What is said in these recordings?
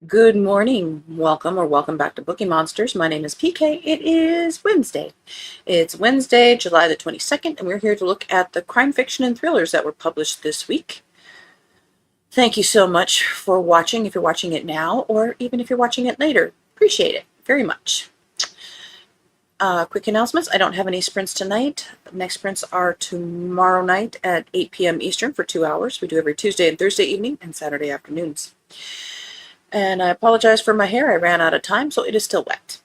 Good morning. Welcome back to Bookeemonsters. My name is PK. It is Wednesday. It's Wednesday, July the 22nd, and we're here to look at the crime fiction and thrillers that were published this week. Thank you so much for watching, if you're watching it now, or even if you're watching it later. Appreciate it very much. Quick announcements. I don't have any sprints tonight. Next sprints are tomorrow night at 8 p.m. Eastern for 2 hours. We do every Tuesday and Thursday evening and Saturday afternoons. And I apologize for my hair. I ran out of time, so it is still wet.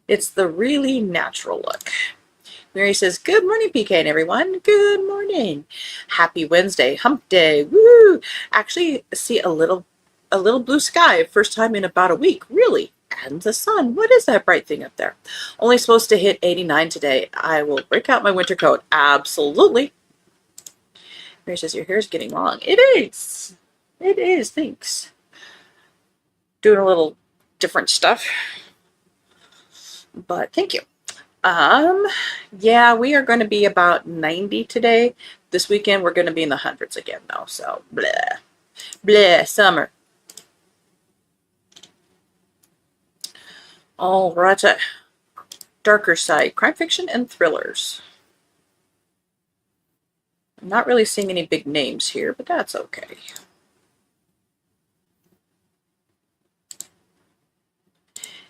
It's the really natural look. Mary says, good morning, PK and everyone. Good morning. Happy Wednesday, hump day. Woo! Actually, see a little blue sky. First time in about a week, really. And the sun. What is that bright thing up there? Only supposed to hit 89 today. I will break out my winter coat. Absolutely. Mary says, your hair is getting long. It is. It is, thanks. Doing a little different stuff. But thank you. Yeah, we are going to be about 90 today. This weekend we're going to be in the hundreds again though, so bleh. Bleh, summer. All right. Darker side, crime fiction and thrillers. I'm not really seeing any big names here, but that's okay.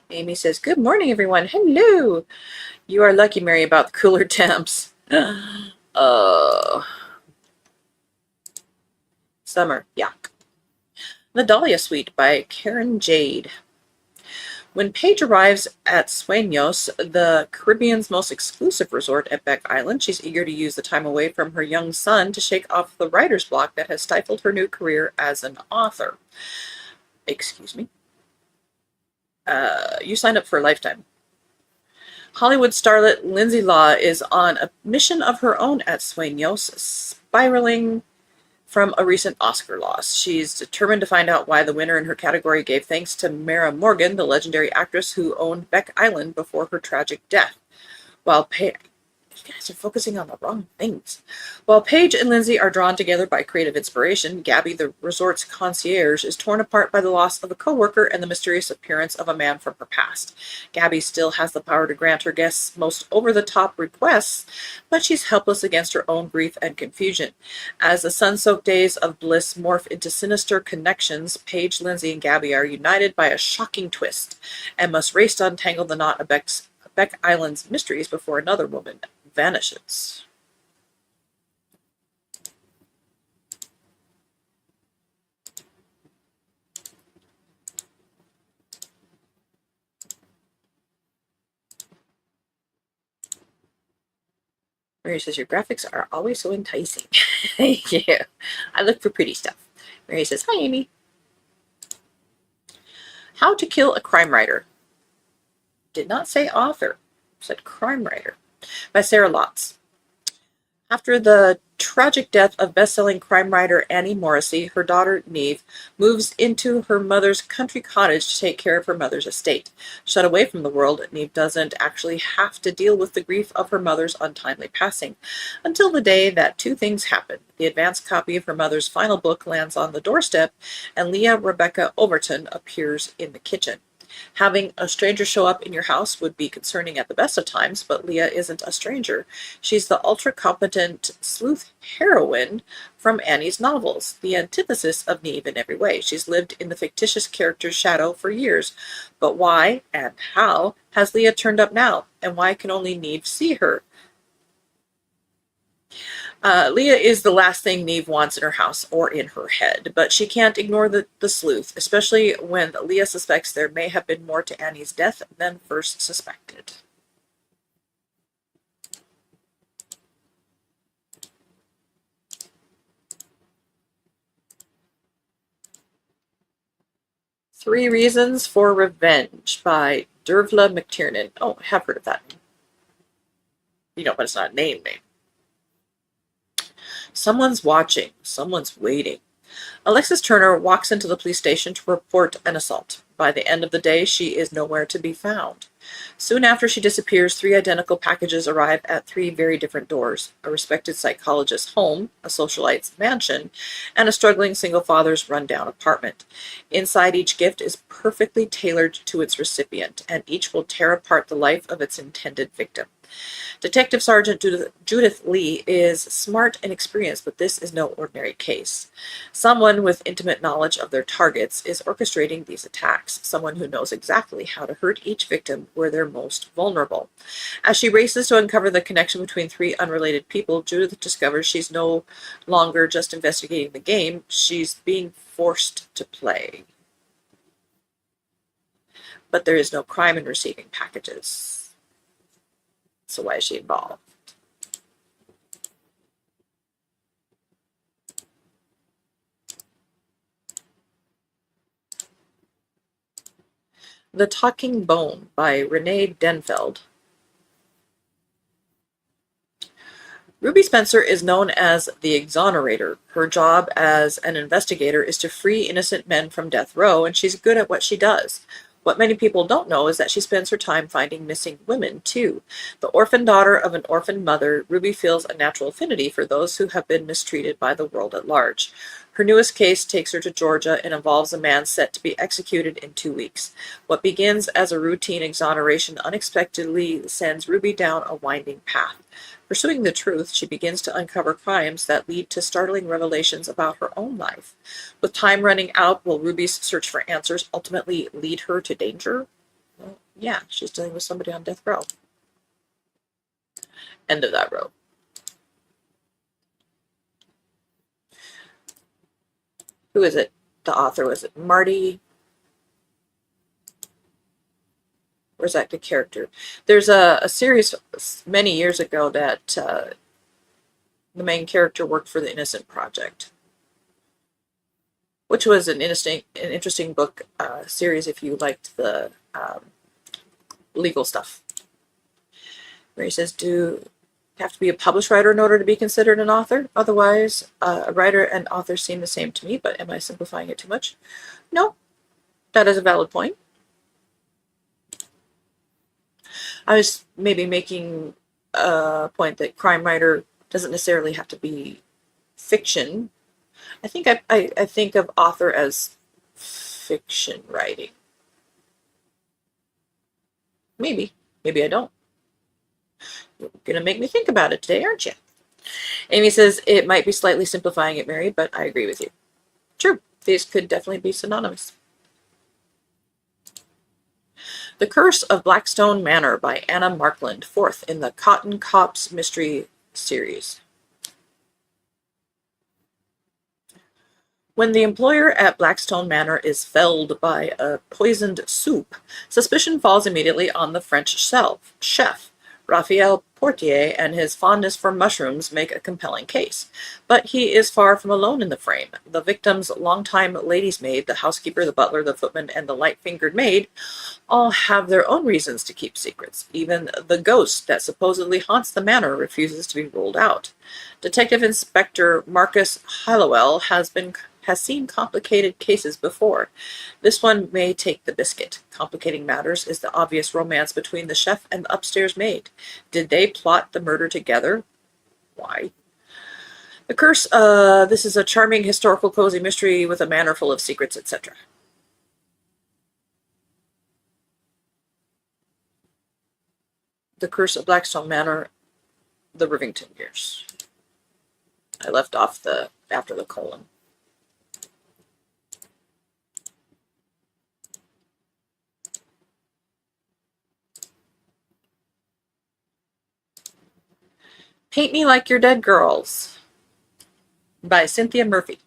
Amy says, good morning, everyone. Hello. You are lucky, Mary, about the cooler temps. Summer. Yuck. The Dahlia Suite by Karen Jade. When Paige arrives at Sueños, the Caribbean's most exclusive resort at Beck Island, she's eager to use the time away from her young son to shake off the writer's block that has stifled her new career as an author. Excuse me. You signed up for a lifetime. Hollywood starlet Lindsay Law is on a mission of her own at Sueños, spiraling from a recent Oscar loss. She's determined to find out why the winner in her category gave thanks to Mara Morgan, the legendary actress who owned Beck Island before her tragic death. You guys are focusing on the wrong things. While Paige and Lindsay are drawn together by creative inspiration, Gabby, the resort's concierge, is torn apart by the loss of a coworker and the mysterious appearance of a man from her past. Gabby still has the power to grant her guests most over-the-top requests, but she's helpless against her own grief and confusion. As the sun-soaked days of bliss morph into sinister connections, Paige, Lindsay, and Gabby are united by a shocking twist and must race to untangle the knot of Beck Island's mysteries before another woman vanishes. Mary says, your graphics are always so enticing. Thank you. I look for pretty stuff. Mary says, hi, Amy. How to Kill a Crime Writer. Did not say author, said crime writer. By Sarah Lotz. After the tragic death of best-selling crime writer Annie Morrissey, her daughter, Neve, moves into her mother's country cottage to take care of her mother's estate. Shut away from the world, Neve doesn't actually have to deal with the grief of her mother's untimely passing, until the day that two things happen. The advanced copy of her mother's final book lands on the doorstep, and Leah Rebecca Overton appears in the kitchen. Having a stranger show up in your house would be concerning at the best of times, but Leah isn't a stranger. She's the ultra-competent sleuth heroine from Annie's novels, the antithesis of Neve in every way. She's lived in the fictitious character's shadow for years. But why and how has Leah turned up now? And why can only Neve see her? Leah is the last thing Neve wants in her house or in her head, but she can't ignore the sleuth, especially when Leah suspects there may have been more to Annie's death than first suspected. Three Reasons for Revenge by Dervla McTiernan. Oh, I have heard of that name. You know, but it's not a name. Someone's watching. Someone's waiting. Alexis Turner walks into the police station to report an assault. By the end of the day, she is nowhere to be found. Soon after she disappears, 3 identical packages arrive at 3 very different doors: a respected psychologist's home, a socialite's mansion, and a struggling single father's rundown apartment. Inside each gift is perfectly tailored to its recipient, and each will tear apart the life of its intended victim. Detective Sergeant Judith Lee is smart and experienced, but this is no ordinary case. Someone with intimate knowledge of their targets is orchestrating these attacks, someone who knows exactly how to hurt each victim where they're most vulnerable. As she races to uncover the connection between 3 unrelated people, Judith discovers she's no longer just investigating the game, she's being forced to play. But there is no crime in receiving packages. So why is she involved? The Talking Bone by Renee Denfeld. Ruby Spencer is known as the Exonerator. Her job as an investigator is to free innocent men from death row, and she's good at what she does. What many people don't know is that she spends her time finding missing women, too. The orphan daughter of an orphaned mother, Ruby feels a natural affinity for those who have been mistreated by the world at large. Her newest case takes her to Georgia and involves a man set to be executed in 2 weeks. What begins as a routine exoneration unexpectedly sends Ruby down a winding path. Pursuing the truth, she begins to uncover crimes that lead to startling revelations about her own life. With time running out, will Ruby's search for answers ultimately lead her to danger? Well, yeah, she's dealing with somebody on death row. End of that row. Who is it? The author, was it Marty? Where's that the character? There's a series many years ago that the main character worked for the Innocent Project, which was an interesting book series if you liked the legal stuff. Where he says, do you have to be a published writer in order to be considered an author? Otherwise, a writer and author seem the same to me, but am I simplifying it too much? No, that is a valid point. I was maybe making a point that crime writer doesn't necessarily have to be fiction. I think I think of author as fiction writing. Maybe I don't. You're gonna make me think about it today, aren't you? Amy says, it might be slightly simplifying it, Mary, but I agree with you. True, these could definitely be synonymous. The Curse of Blackstone Manor by Anna Markland, 4th in the Cotton Cops Mystery Series. When the employer at Blackstone Manor is felled by a poisoned soup, suspicion falls immediately on the French chef. Raphael Portier and his fondness for mushrooms make a compelling case. But he is far from alone in the frame. The victim's longtime lady's maid, the housekeeper, the butler, the footman, and the light-fingered maid all have their own reasons to keep secrets. Even the ghost that supposedly haunts the manor refuses to be ruled out. Detective Inspector Marcus Hallowell has seen complicated cases before. This one may take the biscuit. Complicating matters is the obvious romance between the chef and the upstairs maid. Did they plot the murder together? Why? The Curse, this is a charming historical cozy mystery with a manor full of secrets, etc. The Curse of Blackstone Manor, the Rivington years. I left off after the colon. Paint Me Like Your Dead Girls by Cynthia Murphy.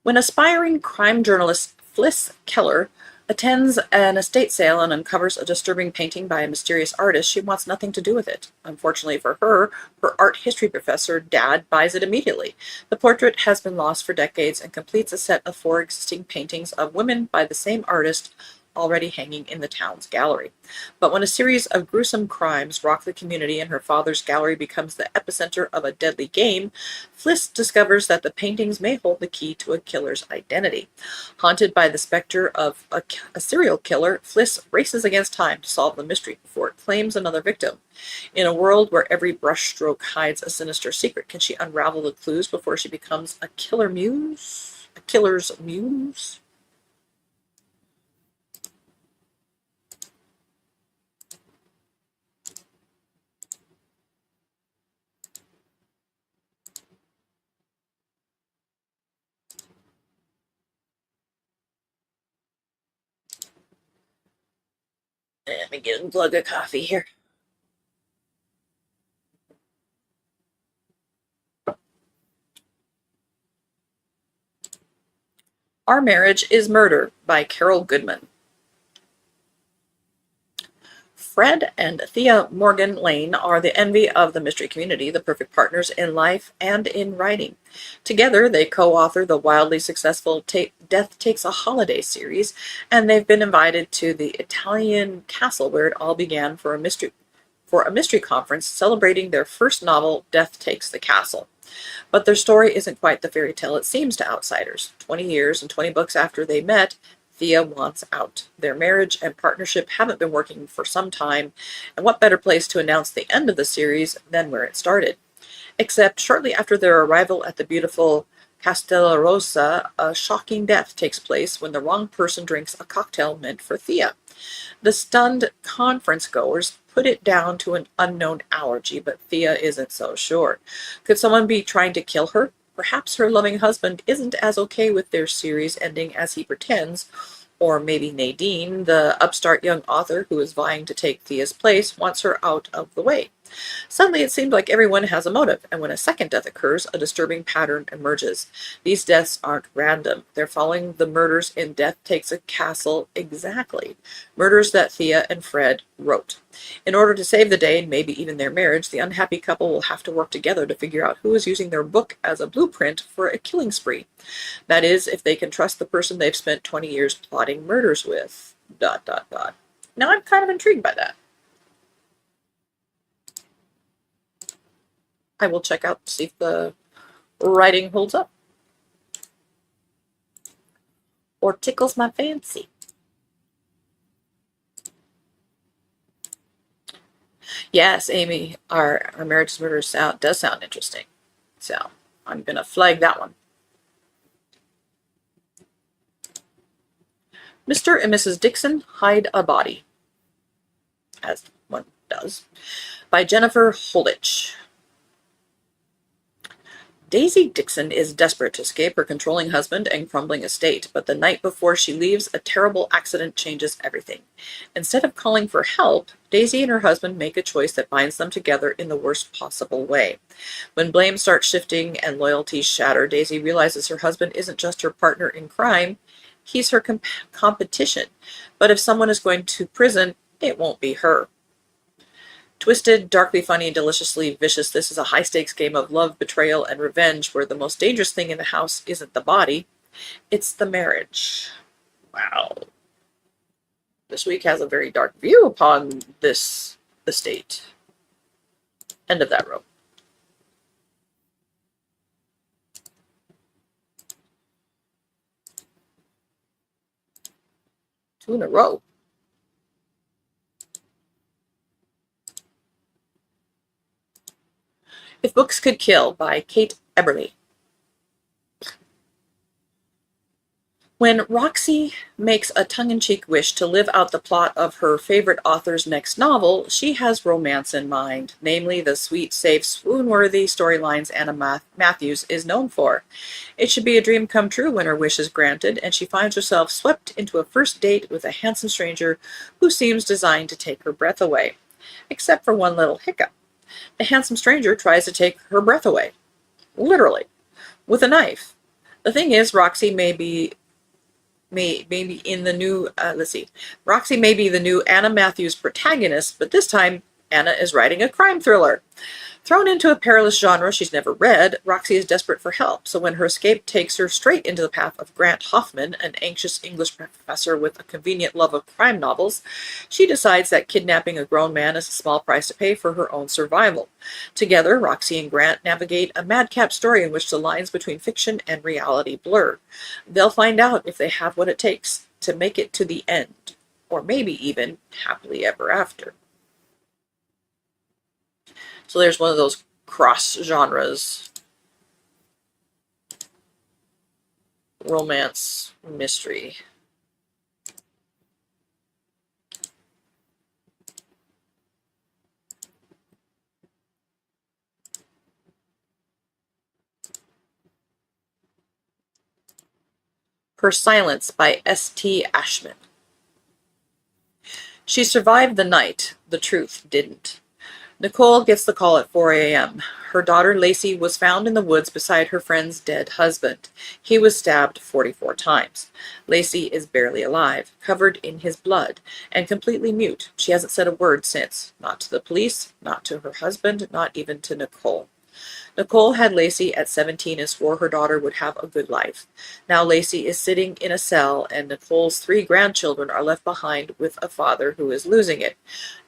When aspiring crime journalist Fliss Keller attends an estate sale and uncovers a disturbing painting by a mysterious artist, she wants nothing to do with it. Unfortunately for her, her art history professor, Dad, buys it immediately. The portrait has been lost for decades and completes a set of 4 existing paintings of women by the same artist, already hanging in the town's gallery. But when a series of gruesome crimes rock the community and her father's gallery becomes the epicenter of a deadly game, Fliss discovers that the paintings may hold the key to a killer's identity. Haunted by the specter of a serial killer, Fliss races against time to solve the mystery before it claims another victim. In a world where every brushstroke hides a sinister secret, can she unravel the clues before she becomes a killer muse? A killer's muse? Let me get a glug of coffee here. Our Marriage is Murder by Carol Goodman. Fred and Thea Morgan Lane are the envy of the mystery community, the perfect partners in life and in writing. Together, they co-author the wildly successful Death Takes a Holiday series, and they've been invited to the Italian castle where it all began for a mystery conference celebrating their first novel, Death Takes the Castle. But their story isn't quite the fairy tale it seems to outsiders. 20 years and 20 books after they met, Thea wants out. Their marriage and partnership haven't been working for some time, and what better place to announce the end of the series than where it started? Except shortly after their arrival at the beautiful Castello Rosa, a shocking death takes place when the wrong person drinks a cocktail meant for Thea. The stunned conference goers put it down to an unknown allergy, but Thea isn't so sure. Could someone be trying to kill her? Perhaps her loving husband isn't as okay with their series ending as he pretends, or maybe Nadine, the upstart young author who is vying to take Thea's place, wants her out of the way. Suddenly it seems like everyone has a motive, and when a second death occurs, a disturbing pattern emerges. These deaths aren't random. They're following the murders in Death Takes a Castle exactly. Murders that Thea and Fred wrote. In order to save the day, and maybe even their marriage, the unhappy couple will have to work together to figure out who is using their book as a blueprint for a killing spree. That is, if they can trust the person they've spent 20 years plotting murders with. ... Now I'm kind of intrigued by that. I will check out, see if the writing holds up or tickles my fancy. Yes, Amy, our Marriage is Murder does sound interesting. So I'm going to flag that one. Mr. and Mrs. Dixon Hide a Body, as one does, by Jennifer Holich. Daisy Dixon is desperate to escape her controlling husband and crumbling estate, but the night before she leaves, a terrible accident changes everything. Instead of calling for help, Daisy and her husband make a choice that binds them together in the worst possible way. When blame starts shifting and loyalties shatter, Daisy realizes her husband isn't just her partner in crime, he's her competition. But if someone is going to prison, it won't be her. Twisted, darkly funny, deliciously vicious, this is a high-stakes game of love, betrayal, and revenge where the most dangerous thing in the house isn't the body, it's the marriage. Wow. This week has a very dark view upon this estate. End of that row. Two in a row. If Books Could Kill by Kate Eberly. When Roxy makes a tongue-in-cheek wish to live out the plot of her favorite author's next novel, she has romance in mind, namely the sweet, safe, swoon-worthy storylines Anna Matthews is known for. It should be a dream come true when her wish is granted, and she finds herself swept into a first date with a handsome stranger who seems designed to take her breath away. Except for one little hiccup. The handsome stranger tries to take her breath away. Literally. With a knife. The thing is, Roxy may be in the new, Roxy may be the new Anna Matthews protagonist, but this time Anna is writing a crime thriller. Thrown into a perilous genre she's never read, Roxy is desperate for help, so when her escape takes her straight into the path of Grant Hoffman, an anxious English professor with a convenient love of crime novels, she decides that kidnapping a grown man is a small price to pay for her own survival. Together, Roxy and Grant navigate a madcap story in which the lines between fiction and reality blur. They'll find out if they have what it takes to make it to the end, or maybe even happily ever after. So there's one of those cross genres. Romance, mystery. Her Silence by S.T. Ashman. She survived the night. The truth didn't. Nicole gets the call at 4 a.m. Her daughter Lacey was found in the woods beside her friend's dead husband. He was stabbed 44 times. Lacey is barely alive, covered in his blood, and completely mute. She hasn't said a word since. Not to the police, not to her husband, not even to Nicole. Nicole had Lacey at 17 and swore her daughter would have a good life. Now Lacey is sitting in a cell, and Nicole's 3 grandchildren are left behind with a father who is losing it.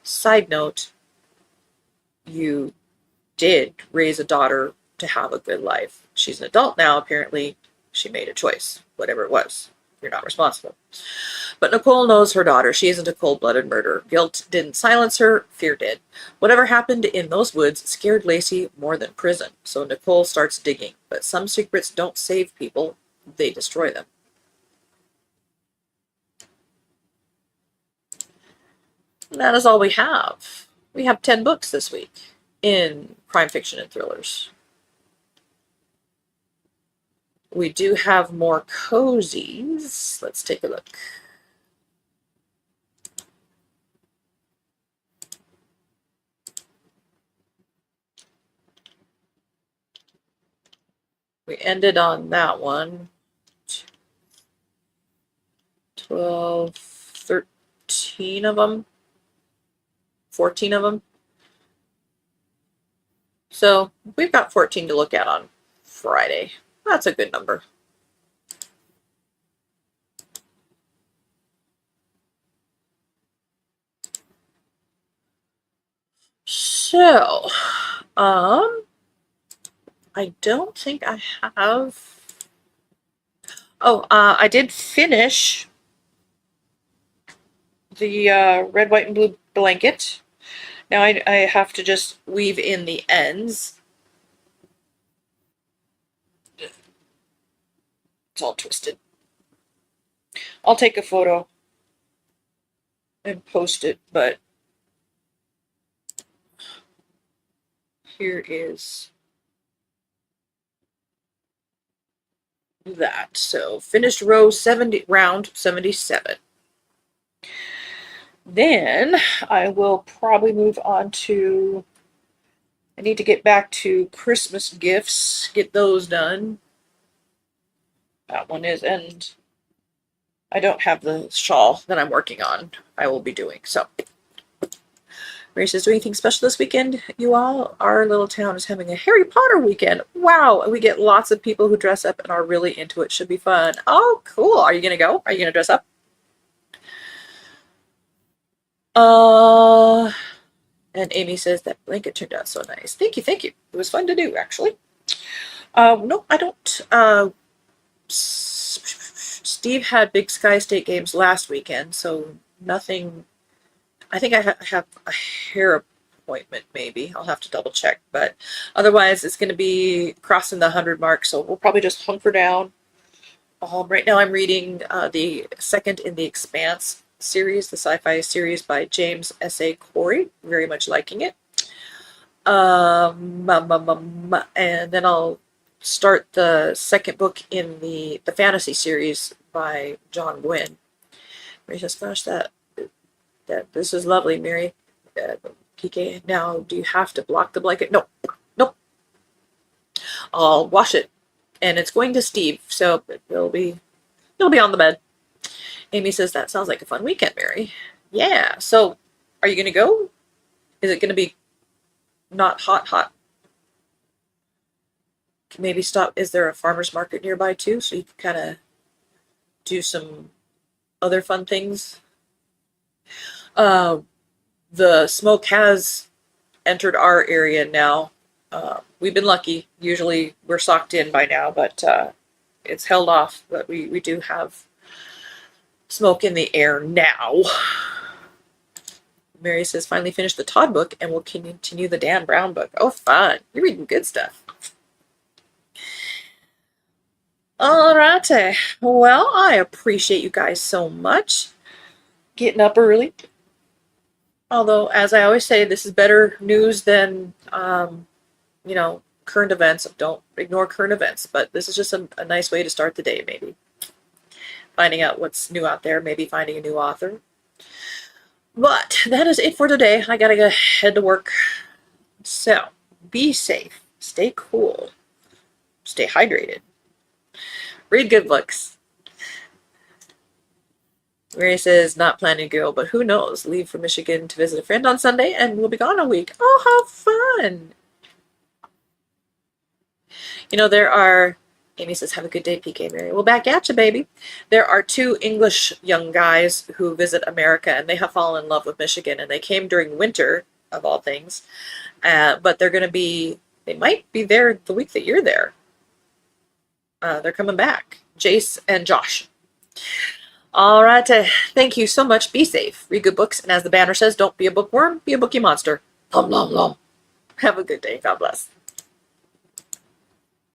Side note, you did raise a daughter to have a good life. She's an adult now, apparently. She made a choice, whatever it was. You're not responsible. But Nicole knows her daughter. She isn't a cold-blooded murderer. Guilt didn't silence her. Fear did. Whatever happened in those woods scared Lacey more than prison. So Nicole starts digging. But some secrets don't save people. They destroy them. And that is all we have. We have 10 books this week in crime fiction and thrillers. We do have more cozies. Let's take a look. We ended on that one. 12, 13 of them. 14 of them. So we've got 14 to look at on Friday. That's a good number. So, I don't think I have. Oh, I did finish the red, white, and blue blanket. Now I have to just weave in the ends. It's all twisted. I'll take a photo and post it, but here is that. So finished round 77. Then I will probably move on to, I need to get back to Christmas gifts, get those done. That one is, and I don't have the shawl that I'm working on. I will be doing, so. Mary says, do anything special this weekend, you all? Our little town is having a Harry Potter weekend. Wow, and we get lots of people who dress up and are really into it. Should be fun. Oh, cool. Are you going to go? Are you going to dress up? And Amy says that blanket turned out so nice. Thank you, thank you. It was fun to do, actually. No, I don't. Steve had Big Sky State games last weekend, so nothing. I think I have a hair appointment, maybe. I'll have to double check, but otherwise it's going to be crossing the 100 mark, so we'll probably just hunker down. Right now I'm reading the second in the Expanse series, the sci-fi series by James S.A. Corey. Very much liking it. And then I'll start the second book in the fantasy series by John Gwynne. Mary says, gosh, that this is lovely, Mary. Kike, now do you have to block the blanket? No, nope. I'll wash it, and it's going to Steve, so it'll be on the bed. Amy says, that sounds like a fun weekend, Mary. Yeah, so are you going to go? Is it going to be not hot, hot? Can maybe stop. Is there a farmer's market nearby too? So you can kind of do some other fun things. The smoke has entered our area now. We've been lucky. Usually we're socked in by now, but it's held off. But we do have smoke in the air now. Mary says, finally finished the Todd book and we'll continue the Dan Brown book. Oh, fun. You're reading good stuff. Alrighty. Well, I appreciate you guys so much. Getting up early. Although, as I always say, this is better news than, current events. Don't ignore current events. But this is just a nice way to start the day, maybe. Finding out what's new out there. Maybe finding a new author. But that is it for today. I gotta go head to work. So, be safe. Stay cool. Stay hydrated. Read good books. Mary says, not planning to go, but who knows? Leave for Michigan to visit a friend on Sunday, and we'll be gone a week. Oh, how fun! Amy says, have a good day, PK Mary. Well, back at you, baby. There are 2 English young guys who visit America, and they have fallen in love with Michigan, and they came during winter, of all things. But they might be there the week that you're there. They're coming back. Jace and Josh. All right. Thank you so much. Be safe. Read good books. And as the banner says, don't be a bookworm. Be a bookie monster. Lum, lum, lum. Have a good day. God bless.